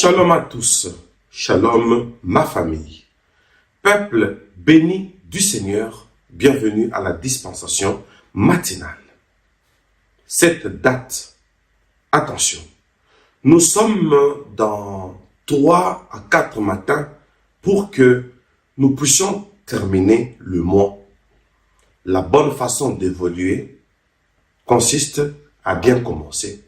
Shalom à tous, shalom ma famille. Peuple béni du Seigneur, bienvenue à la dispensation matinale. Cette date, attention, nous sommes dans 3 à 4 matins pour que nous puissions terminer le mois. La bonne façon d'évoluer consiste à bien commencer.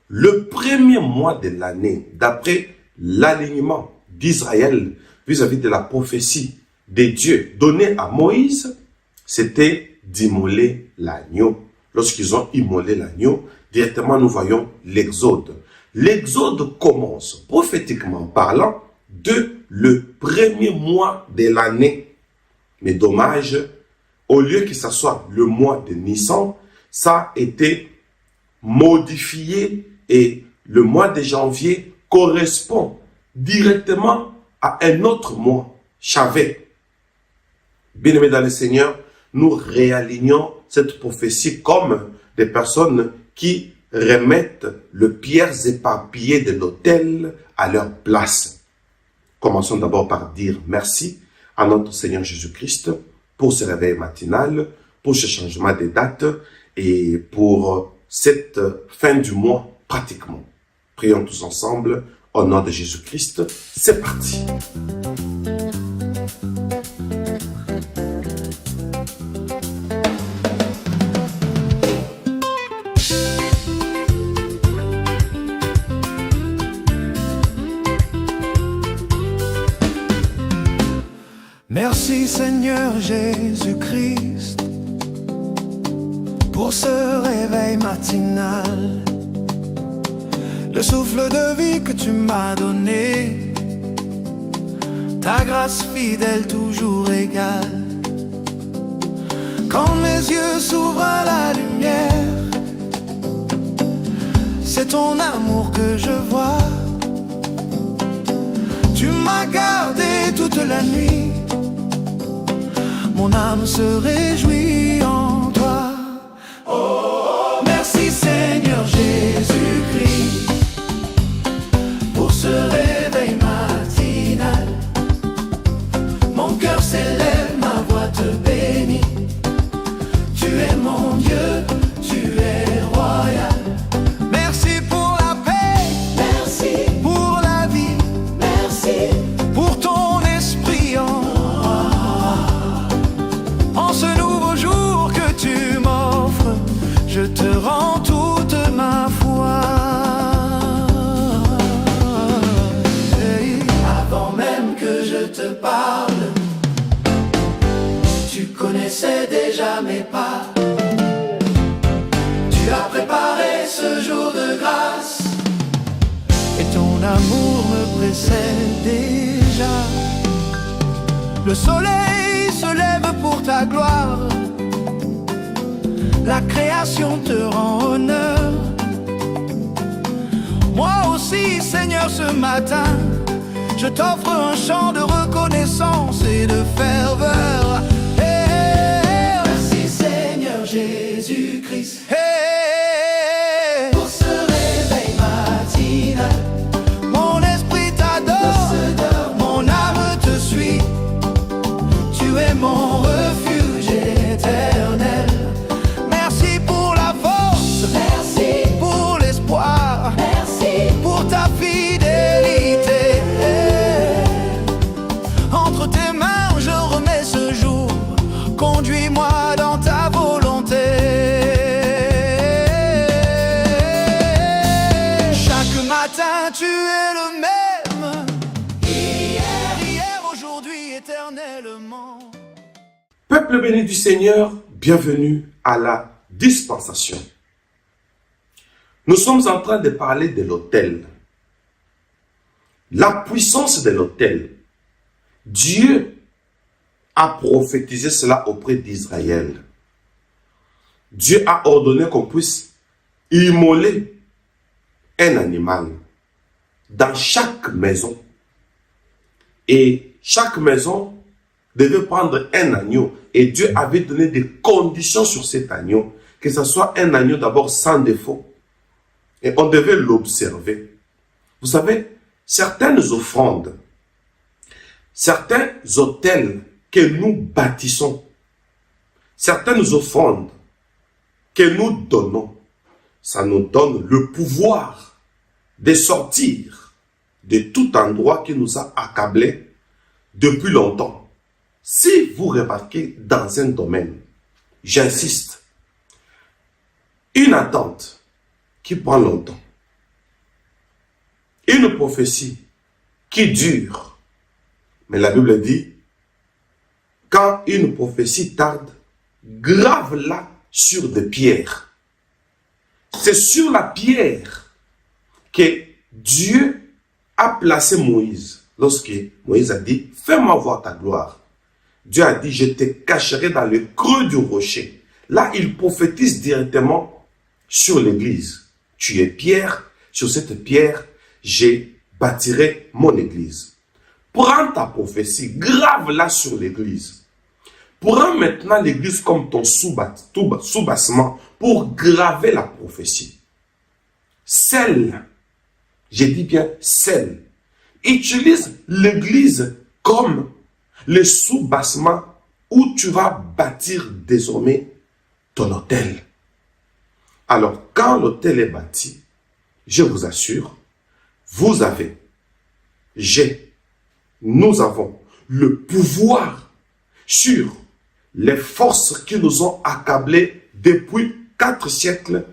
Le premier mois de l'année, d'après l'alignement d'Israël vis-à-vis de la prophétie des dieux donnée à Moïse, c'était d'immoler l'agneau. Lorsqu'ils ont immolé l'agneau, directement nous voyons l'Exode. L'Exode commence, prophétiquement parlant, de le premier mois de l'année. Mais dommage, au lieu que ce soit le mois de Nissan, ça a été modifié et le mois de janvier correspond directement à un autre mois, Chavet. Bien-aimés dans le Seigneur, nous réalignons cette prophétie comme des personnes qui remettent les pierres éparpillées de l'autel à leur place. Commençons d'abord par dire merci à notre Seigneur Jésus-Christ pour ce réveil matinal, pour ce changement de date et pour cette fin du mois pratiquement. Prions tous ensemble au nom de Jésus-Christ. C'est parti. Merci Seigneur Jésus-Christ pour ce réveil matinal, le souffle de vie que tu m'as donné, ta grâce fidèle toujours égale. Quand mes yeux s'ouvrent à la lumière, c'est ton amour que je vois. Tu m'as gardé toute la nuit, mon âme se réjouit en toi. Oh, merci Seigneur Jésus-Christ pour ce réveil matinal. Mon cœur s'élève, ma voix te bénit. Tu es mon Dieu, tu es royal. Merci pour la paix, merci pour la vie, merci pour ton esprit en ce nouveau jour que tu m'offres, je te rends toute ma foi. Hey. Avant même que je te parle, tu connaissais déjà mes pas. Tu as préparé ce jour de grâce et ton amour me précède déjà. Le soleil se lève pour ta gloire, la création te rend honneur. Moi aussi Seigneur ce matin, je t'offre un chant de reconnaissance et de ferveur. Hey, merci Seigneur Jésus-Christ. Hey, pour ce réveil matinal, mon esprit t'adore, mon âme te suit. Tu es mon refuge éternel. Merci pour la force, merci pour l'espoir, merci pour ta fidélité. Entre tes mains je remets ce jour, conduis-moi dans ta volonté. Chaque matin tu es le même, hier, aujourd'hui, éternellement. Peuple béni du Seigneur, bienvenue à la dispensation. Nous sommes en train de parler de l'autel. La puissance de l'autel. Dieu a prophétisé cela auprès d'Israël. Dieu a ordonné qu'on puisse immoler un animal dans chaque maison. Et chaque maison devait prendre un agneau. Et Dieu avait donné des conditions sur cet agneau. Que ce soit un agneau d'abord sans défaut. Et on devait l'observer. Vous savez, certaines offrandes, certains autels que nous bâtissons, certaines offrandes que nous donnons, ça nous donne le pouvoir de sortir de tout endroit qui nous a accablés depuis longtemps. Si vous remarquez dans un domaine, j'insiste, une attente qui prend longtemps, une prophétie qui dure, mais la Bible dit, quand une prophétie tarde, grave-la sur des pierres. C'est sur la pierre que Dieu a placé Moïse. Lorsque Moïse a dit, fais-moi voir ta gloire. Dieu a dit, je te cacherai dans le creux du rocher. Là, il prophétise directement sur l'église. Tu es pierre, sur cette pierre, je bâtirai mon église. Prends ta prophétie, grave-la sur l'église. Prends maintenant l'église comme ton sous-bassement pour graver la prophétie. Scelle, j'ai dit bien scelle. Utilise l'église comme le sous-bassement où tu vas bâtir désormais ton hôtel. Alors, quand l'hôtel est bâti, je vous assure, vous avez, nous avons le pouvoir sur les forces qui nous ont accablés depuis 4 siècles.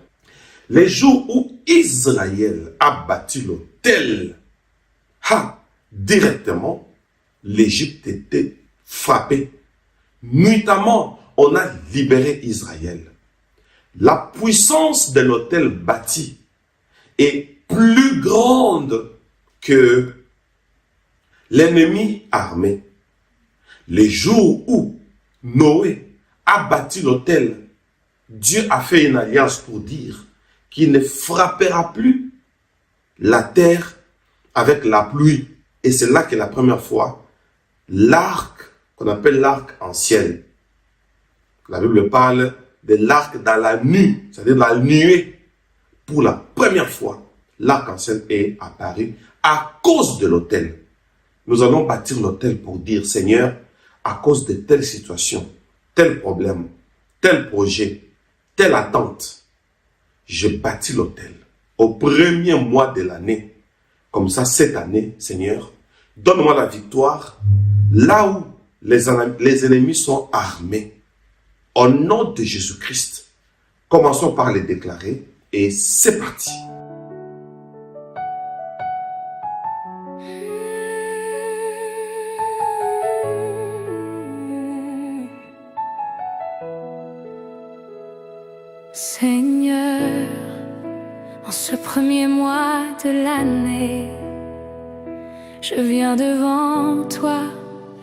Les jours où Israël a bâti l'autel, directement, l'Égypte était frappée. Nuitamment, on a libéré Israël. La puissance de l'autel bâti est plus grande que l'ennemi armé. Les jours où Noé a bâti l'autel, Dieu a fait une alliance pour dire qu'il ne frappera plus la terre avec la pluie. Et c'est là que la première fois, l'arc, qu'on appelle l'arc en ciel, la Bible parle de l'arc dans la nuit, c'est-à-dire la nuée. Pour la première fois, l'arc-en-ciel est apparu à cause de l'autel. Nous allons bâtir l'autel pour dire, Seigneur, à cause de telle situation, tel problème, tel projet, telle attente, je bâtis l'autel au premier mois de l'année. Comme ça, cette année, Seigneur, donne-moi la victoire là où les ennemis sont armés. Au nom de Jésus-Christ, commençons par les déclarer et c'est parti. Seigneur, en ce premier mois de l'année, je viens devant toi,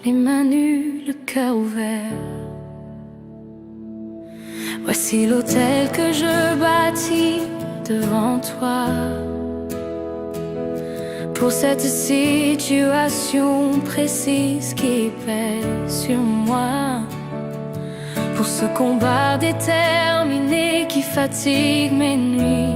les mains nues, le cœur ouvert. Voici l'autel que je bâtis devant toi. Pour cette situation précise qui pèse sur moi, pour ce combat déterminé qui fatigue mes nuits,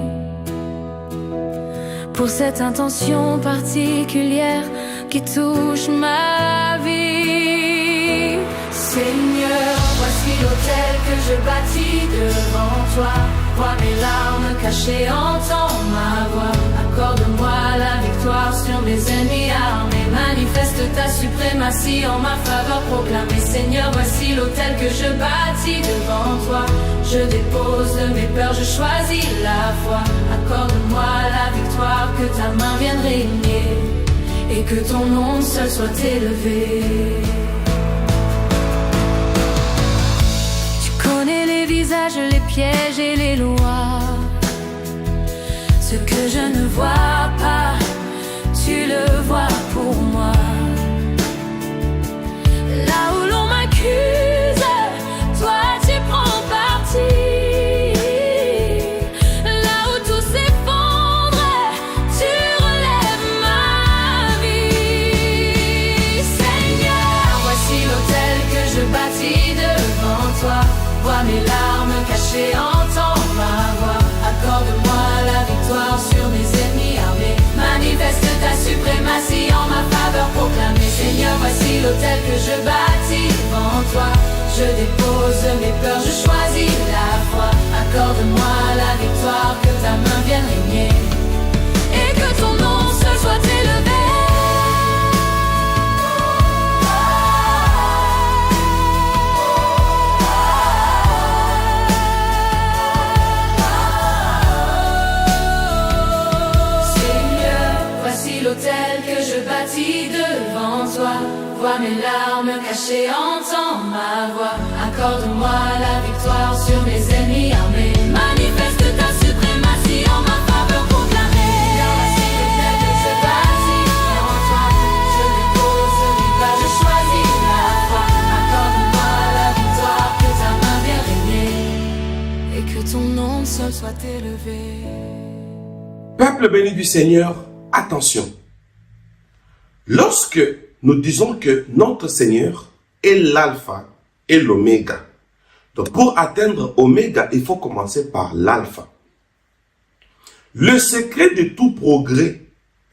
pour cette intention particulière qui touche ma vie. Seigneur, voici l'autel que je bâtis devant toi. Vois mes larmes cachées, entends ma voix. Accorde-moi la victoire sur mes ennemis armés. Manifeste ta suprématie en ma faveur proclamée. Seigneur, voici l'autel que je bâtis devant toi. Je dépose mes peurs, je choisis la foi. Accorde-moi la victoire, que ta main vienne régner et que ton nom seul soit élevé. Tu connais les visages, les pièges et les lois. Ce que je ne vois pas, tu le vois pour moi. Là où l'on m'accuse, toi tu prends parti. Là où tout s'effondre, tu relèves ma vie. Seigneur, voici l'autel que je bâtis devant toi. Vois mes larmes cachées, entends ma voix. Accorde-moi la victoire sur mes ennemis armés. Manifeste ta suprématie suprématie en ma faveur proclamée. Seigneur, voici l'autel que je bâtis devant toi. Je dépose mes peurs, je choisis la foi. Accorde-moi la victoire, que ta main vienne régner. Et que ton nom seul soit élevé. L'autel que je bâtis devant toi, vois mes larmes cachées, entends ma voix. Accorde-moi la victoire sur mes ennemis armés. Manifeste ta suprématie en ma faveur proclamée. Voici l'autel que je bâtis devant toi, je dépose mes pas, je choisis la foi. Accorde-moi la victoire, que ta main vienne régner, et que ton nom seul soit élevé. Peuple béni du Seigneur, attention. Lorsque nous disons que notre Seigneur est l'alpha et l'oméga, donc pour atteindre oméga, il faut commencer par l'alpha. Le secret de tout progrès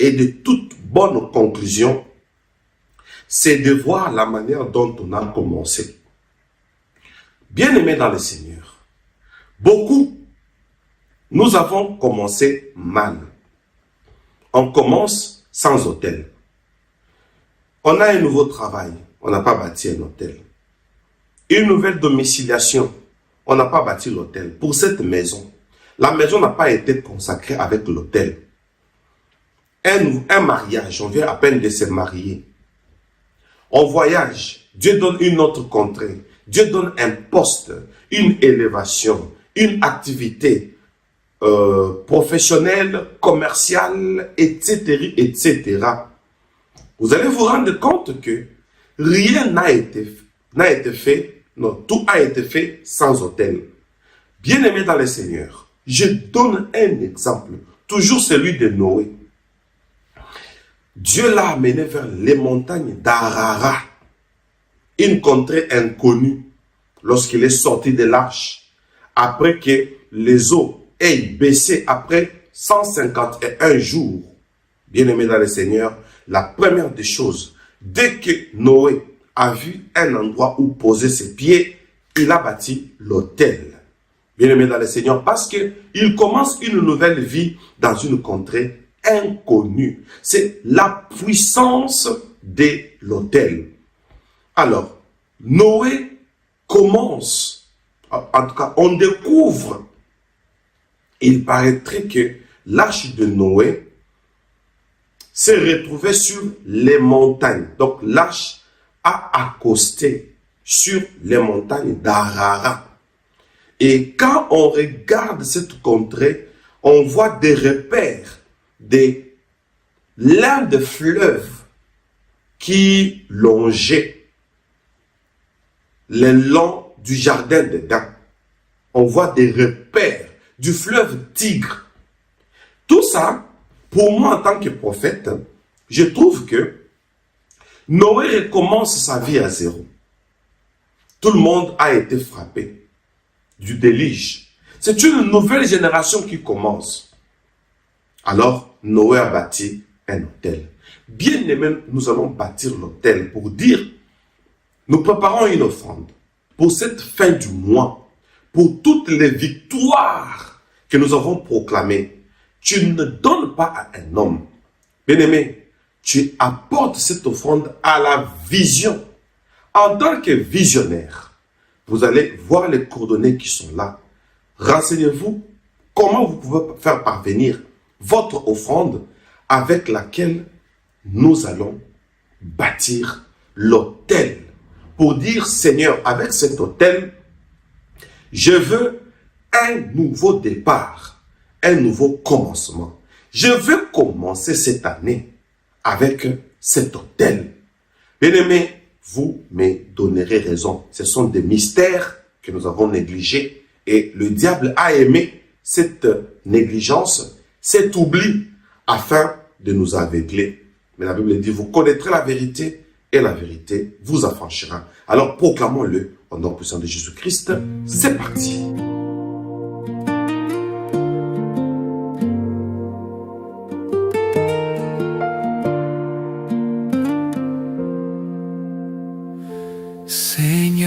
et de toute bonne conclusion, c'est de voir la manière dont on a commencé. Bien-aimés dans le Seigneur, beaucoup, nous avons commencé mal. On commence sans hôtel. On a un nouveau travail, on n'a pas bâti un hôtel. Une nouvelle domiciliation, on n'a pas bâti l'hôtel. Pour cette maison, la maison n'a pas été consacrée avec l'hôtel. Un mariage, on vient à peine de se marier. On voyage, Dieu donne une autre contrée. Dieu donne un poste, une élévation, une activité professionnelle, commerciale, etc., etc. Vous allez vous rendre compte que rien n'a été fait, non, tout a été fait sans hôtel. Bien-aimé dans le Seigneur, je donne un exemple, toujours celui de Noé. Dieu l'a amené vers les montagnes d'Arara, une contrée inconnue, lorsqu'il est sorti de l'arche, après que les eaux aient baissé après 151 jours. Bien-aimé dans le Seigneur, la première des choses, dès que Noé a vu un endroit où poser ses pieds, il a bâti l'autel. Bien-aimé dans le Seigneur, parce qu'il commence une nouvelle vie dans une contrée inconnue. C'est la puissance de l'autel. Alors, Noé commence, en tout cas, on découvre, il paraîtrait que l'arche de Noé s'est retrouvée sur les montagnes. Donc, l'arche a accosté sur les montagnes d'Arara. Et quand on regarde cette contrée, on voit des repères, l'un des fleuves qui longeait le long du jardin d'Éden. On voit des repères du fleuve Tigre. Tout ça, pour moi en tant que prophète, je trouve que Noé recommence sa vie à zéro. Tout le monde a été frappé du déluge. C'est une nouvelle génération qui commence. Alors, Noé a bâti un autel. Bien aimé, nous allons bâtir l'autel pour dire, nous préparons une offrande pour cette fin du mois, pour toutes les victoires que nous avons proclamées. Tu ne donnes pas à un homme. Bien-aimé, tu apportes cette offrande à la vision. En tant que visionnaire, vous allez voir les coordonnées qui sont là. Renseignez-vous comment vous pouvez faire parvenir votre offrande avec laquelle nous allons bâtir l'autel. Pour dire, Seigneur, avec cet autel, je veux un nouveau départ, un nouveau commencement. Je veux commencer cette année avec cet autel. Bien-aimés, vous me donnerez raison. Ce sont des mystères que nous avons négligés et le diable a aimé cette négligence, cet oubli afin de nous aveugler. Mais la Bible dit, vous connaîtrez la vérité et la vérité vous affranchira. Alors proclamons-le au nom puissant de Jésus-Christ. C'est parti.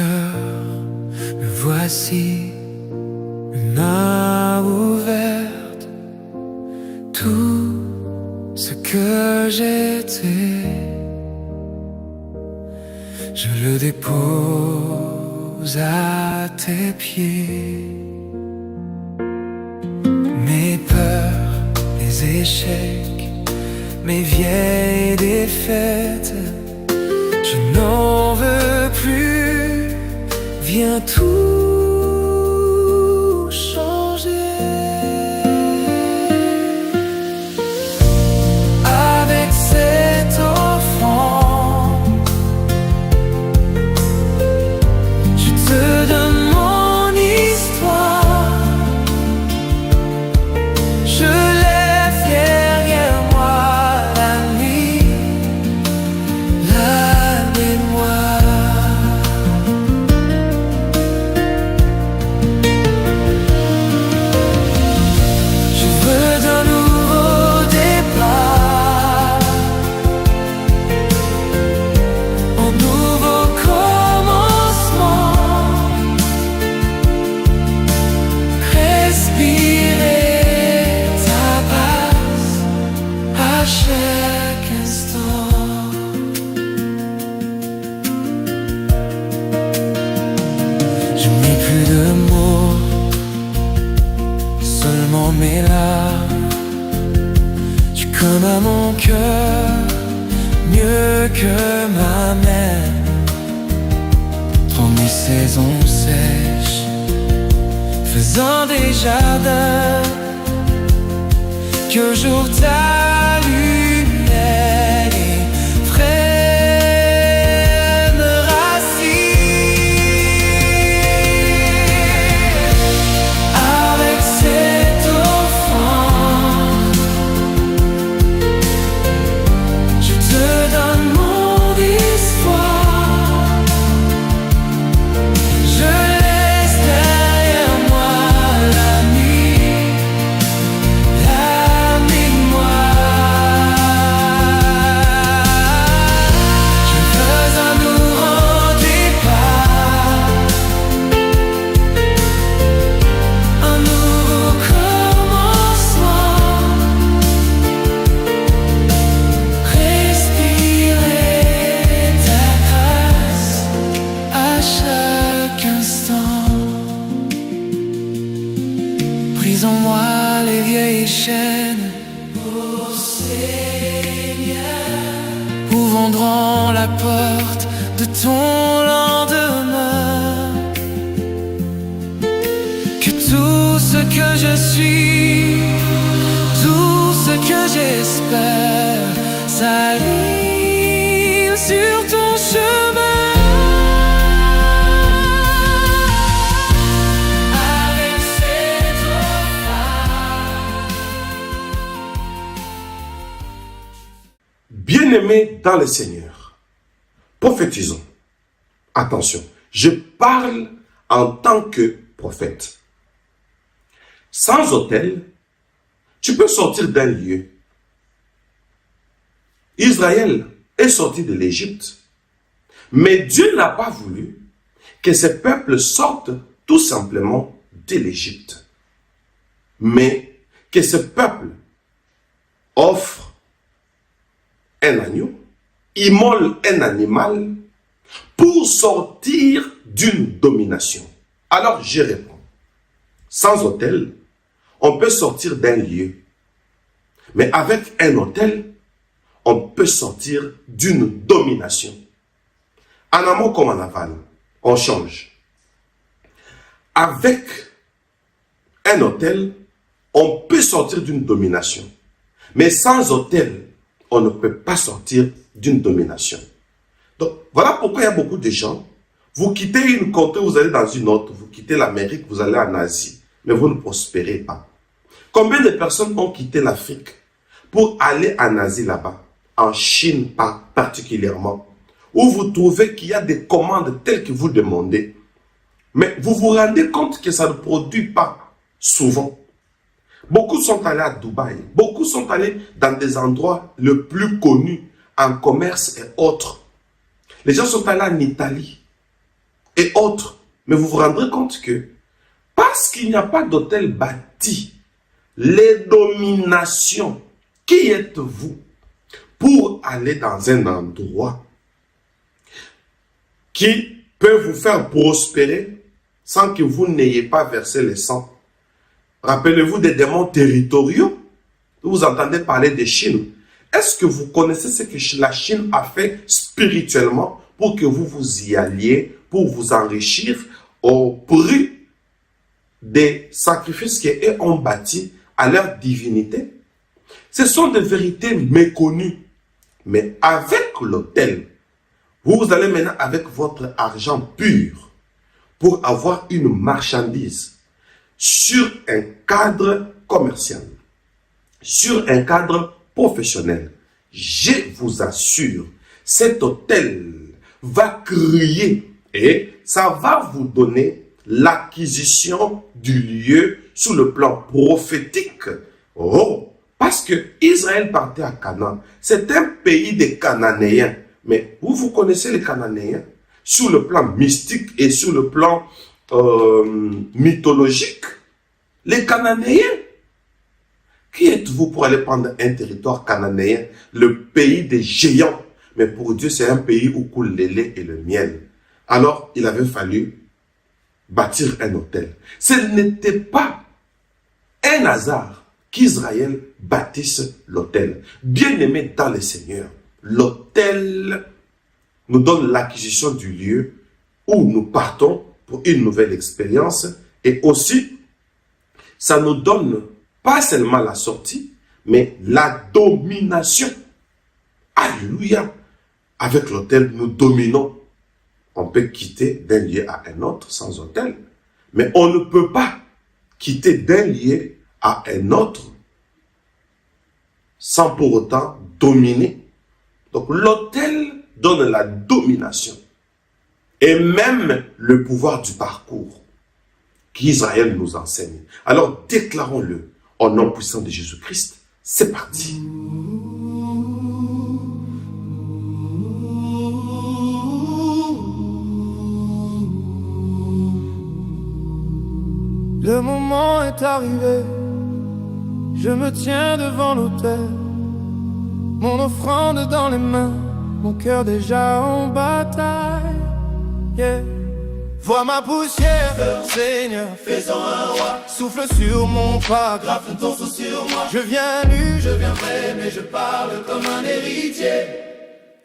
Seigneur, me voici, une main ouverte, tout ce que j'étais, je le dépose à tes pieds. Mes peurs, mes échecs, mes vieilles défaites, je n'en veux plus, viens tout changer. Avec cette offrande, je te donne mon histoire, je laisse derrière moi la nuit, la mémoire. Je veux d'un nouveau départ, un nouveau commencement, respirer ta grâce à chaque instant. Je n'ai plus de mots, seulement mes larmes. Tu colles à mon cœur mieux que ma mère. Trop mes saisons sèches, faisant des jardins, qu'un jour ta lumière prenne racine. Avec cette offrande, je te donne mon histoire, je laisse derrière moi la nuit, la mémoire. Je veux un nouveau départ, un nouveau commencement, respirer ta grâce à chaque instant. Brise en moi les vieilles chaînes, ô Seigneur, ouvrons la porte de ton lendemain. Que tout ce que je suis, tout ce que j'espère, s'aligne sur ton chemin. Avec cette offrande, Bien-aimés dans le Seigneur, prophétisons. Attention, je parle en tant que prophète. Sans autel, tu peux sortir d'un lieu. Israël est sorti de l'Égypte, mais Dieu n'a pas voulu que ce peuple sorte tout simplement de l'Égypte, mais que ce peuple offre un agneau, immole un animal pour sortir d'une domination. Alors je réponds, sans autel, on peut sortir d'un lieu, mais avec un autel, on peut sortir d'une domination. En amont comme en aval, on change. Avec un autel, on peut sortir d'une domination, mais sans autel, on ne peut pas sortir d'une domination. Donc, voilà pourquoi il y a beaucoup de gens, vous quittez une contrée, vous allez dans une autre, vous quittez l'Amérique, vous allez en Asie, mais vous ne prospérez pas. Combien de personnes ont quitté l'Afrique pour aller en Asie là-bas, en Chine particulièrement, où vous trouvez qu'il y a des commandes telles que vous demandez, mais vous vous rendez compte que ça ne produit pas souvent. Beaucoup sont allés à Dubaï, beaucoup sont allés dans des endroits les plus connus en commerce et autres. Les gens sont allés en Italie, et autres. Mais vous vous rendrez compte que parce qu'il n'y a pas d'hôtel bâti, les dominations, qui êtes-vous pour aller dans un endroit qui peut vous faire prospérer sans que vous n'ayez pas versé le sang? Rappelez-vous des démons territoriaux. Vous entendez parler de Chine. Est-ce que vous connaissez ce que la Chine a fait spirituellement pour que vous y alliez, pour vous enrichir au prix des sacrifices qu'ils ont bâtis à leur divinité? Ce sont des vérités méconnues. Mais avec l'autel, vous allez maintenant avec votre argent pur pour avoir une marchandise sur un cadre commercial, sur un cadre professionnel. Je vous assure, cet autel va crier et ça va vous donner l'acquisition du lieu sous le plan prophétique. Oh, parce que Israël partait à Canaan. C'est un pays des Cananéens. Mais vous connaissez les Cananéens sur le plan mystique et sur le plan mythologique. Les Cananéens. Qui êtes-vous pour aller prendre un territoire cananéen, le pays des géants? Mais pour Dieu, c'est un pays où coule le lait et le miel. Alors, il avait fallu bâtir un autel. Ce n'était pas un hasard qu'Israël bâtisse l'autel. Bien-aimé dans le Seigneur, l'autel nous donne l'acquisition du lieu où nous partons pour une nouvelle expérience et aussi, ça nous donne pas seulement la sortie, mais la domination. Alléluia. Avec l'autel, nous dominons. On peut quitter d'un lieu à un autre sans autel, mais on ne peut pas quitter d'un lieu à un autre sans pour autant dominer. Donc l'autel donne la domination et même le pouvoir du parcours qu'Israël nous enseigne. Alors déclarons-le au nom puissant de Jésus-Christ. C'est parti. Le moment est arrivé, je me tiens devant l'autel, mon offrande dans les mains, mon cœur déjà en bataille. Yeah. Vois ma poussière, Seigneur, fais-en un roi. Souffle sur mon pas, grave ton sceau sur moi. Je viens nu, je viens vrai, mais je parle comme un héritier.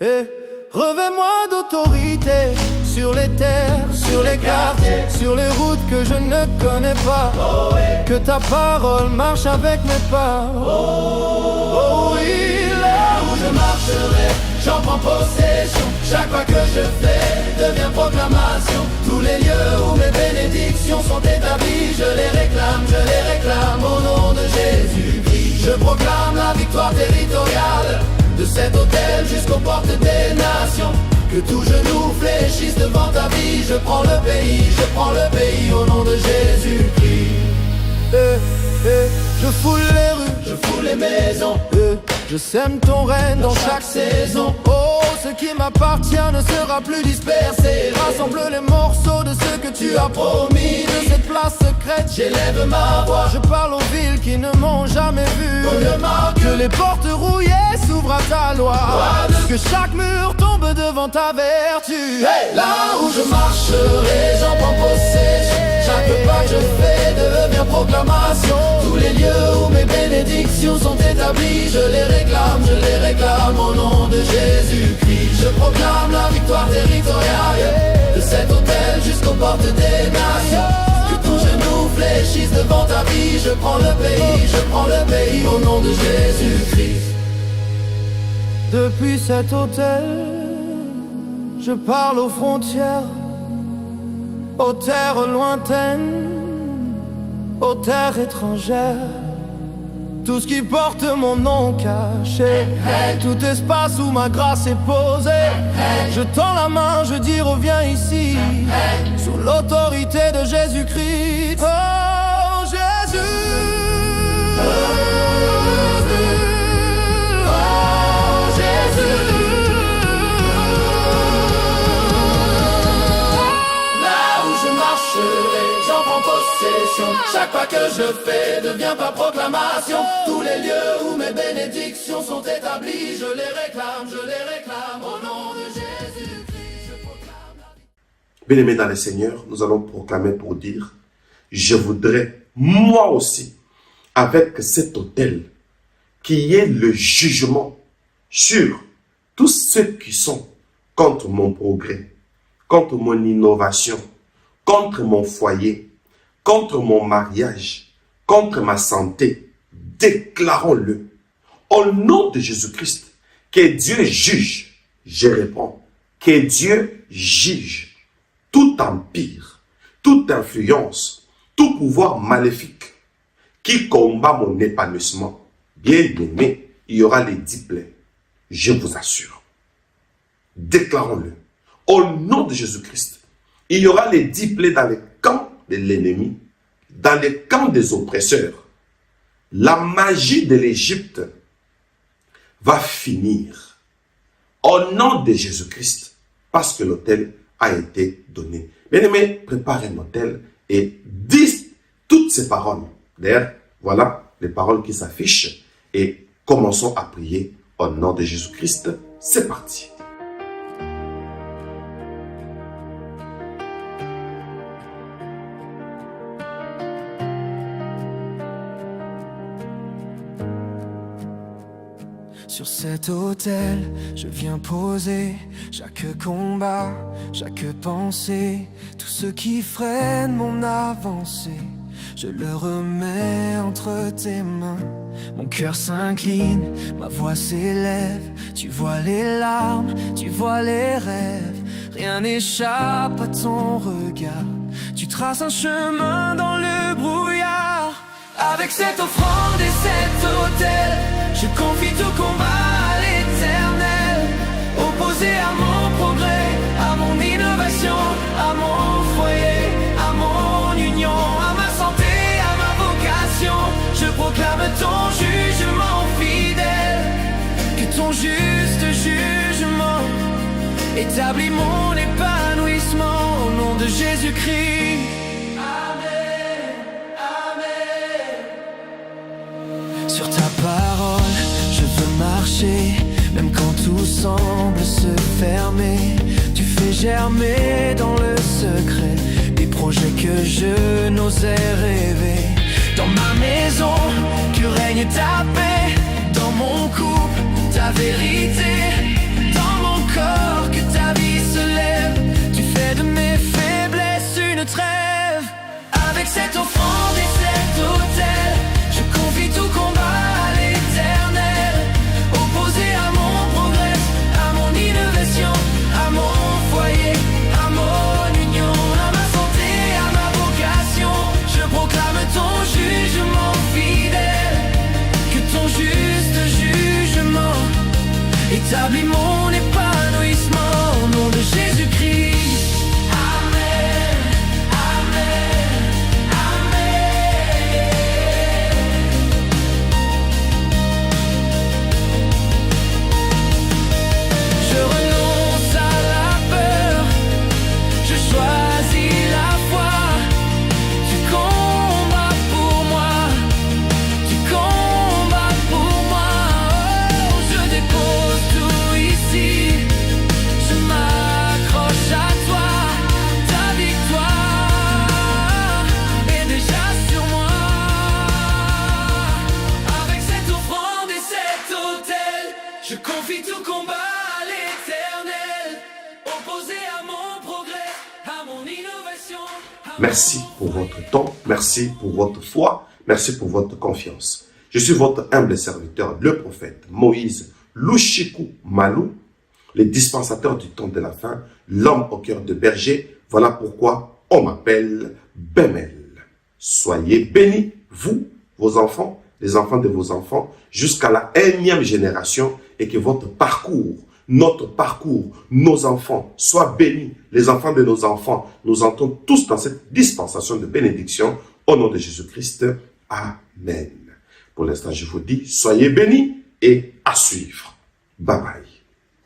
Et revêt-moi d'autorité sur les terres, sur les quartiers, sur les routes que je ne connais pas. Oh, ouais. Que ta parole marche avec mes pas. Oh oui, là où je marcherai, j'en prends possession. Chaque pas que je fais devient proclamation. Tous les lieux où mes bénédictions sont établies, je les réclame au nom de Jésus-Christ. Je proclame la victoire territoriale de cet autel jusqu'aux portes des nations. Que tout genou fléchisse devant ta vie. Je prends le pays au nom de Jésus-Christ. Je foule les rues, je foule les maisons. Je sème ton règne dans chaque saison. Oh, ce qui m'appartient ne sera plus dispersé. Rassemble les morceaux de ce que tu as promis. De cette place secrète, j'élève ma voix. Je parle aux villes qui ne m'ont jamais vu. Que les portes rouillées s'ouvrent à ta loi. Que chaque mur tombe devant ta vertu. Hey, là où je marcherai, j'en prends possession. Chaque pas que je fais devient proclamation. Tous les lieux où mes bénédictions sont établies, je les réclame au nom de Jésus-Christ. Je proclame la victoire territoriale de cet autel jusqu'aux portes des nations. Que tout genou fléchisse devant ta vie. Je prends le pays au nom de Jésus-Christ. Depuis cet autel, je parle aux frontières, aux terres lointaines, aux terres étrangères. Tout ce qui porte mon nom caché, tout espace où ma grâce est posée. Je tends la main, je dis reviens ici, sous l'autorité de Jésus-Christ. Oh Jésus, oh Jésus. possession. Chaque pas que je fais devient pas proclamation. Tous les lieux où mes bénédictions sont établies, je les réclame au nom de Jésus-Christ, je proclame la vie. Bien-aimés dans le Seigneur, nous allons proclamer pour dire, je voudrais moi aussi, avec cet autel, qu'il y ait le jugement sur tous ceux qui sont contre mon progrès, contre mon innovation, contre mon foyer, contre mon mariage, contre ma santé. Déclarons-le. Au nom de Jésus-Christ, que Dieu juge. Je réponds, que Dieu juge tout empire, toute influence, tout pouvoir maléfique qui combat mon épanouissement. Bien aimé, il y aura les 10 plaies. Je vous assure. Déclarons-le. Au nom de Jésus-Christ, il y aura les 10 plaies dans le camp de l'ennemi, dans le camp des oppresseurs. La magie de l'Égypte va finir. Au nom de Jésus-Christ, parce que l'autel a été donné. Bien-aimés, prépare un autel et dis toutes ces paroles. D'ailleurs, voilà les paroles qui s'affichent et commençons à prier au nom de Jésus-Christ. C'est parti. Sur cet autel, je viens poser chaque combat, chaque pensée, tout ce qui freine mon avancée. Je le remets entre tes mains. Mon cœur s'incline, ma voix s'élève. Tu vois les larmes, tu vois les rêves. Rien n'échappe à ton regard. Tu traces un chemin dans le brouillard. Avec cette offrande et cet autel, je confie tout combat à l'Éternel. Opposé à mon progrès, à mon innovation, à mon foyer, à mon union, à ma santé, à ma vocation, je proclame ton jugement fidèle. Que ton juste jugement établit mon épanouissement au nom de Jésus-Christ. Sur ta parole, je veux marcher, même quand tout semble se fermer. Tu fais germer dans le secret des projets que je n'osais rêver. Dans ma maison, que règne ta paix. Dans mon couple, ta vérité. Dans mon corps, que ta vie se lève. Tu fais de mes faiblesses une trêve. Avec cette offrande et cet autel, je confie tout combat à l'Éternel. Opposé à mon progrès, à mon innovation, à mon foyer, à mon union, à ma santé, à ma vocation, je proclame ton jugement fidèle. Que ton juste jugement établit mon épanouissement au nom de Jésus-Christ. Je confie tout combat à l'Éternel, opposé à mon progrès, à mon innovation. Merci pour votre temps, merci pour votre foi, merci pour votre confiance. Je suis votre humble serviteur, le prophète Moïse Louchikou Malou, le dispensateur du temps de la fin, l'homme au cœur de berger. Voilà pourquoi on m'appelle Bemel. Soyez bénis, vous, vos enfants, les enfants de vos enfants, jusqu'à la 1e génération, et que votre parcours, notre parcours, nos enfants soient bénis. Les enfants de nos enfants, nous entrons tous dans cette dispensation de bénédiction au nom de Jésus-Christ. Amen. Pour l'instant, je vous dis, soyez bénis et à suivre. Bye bye.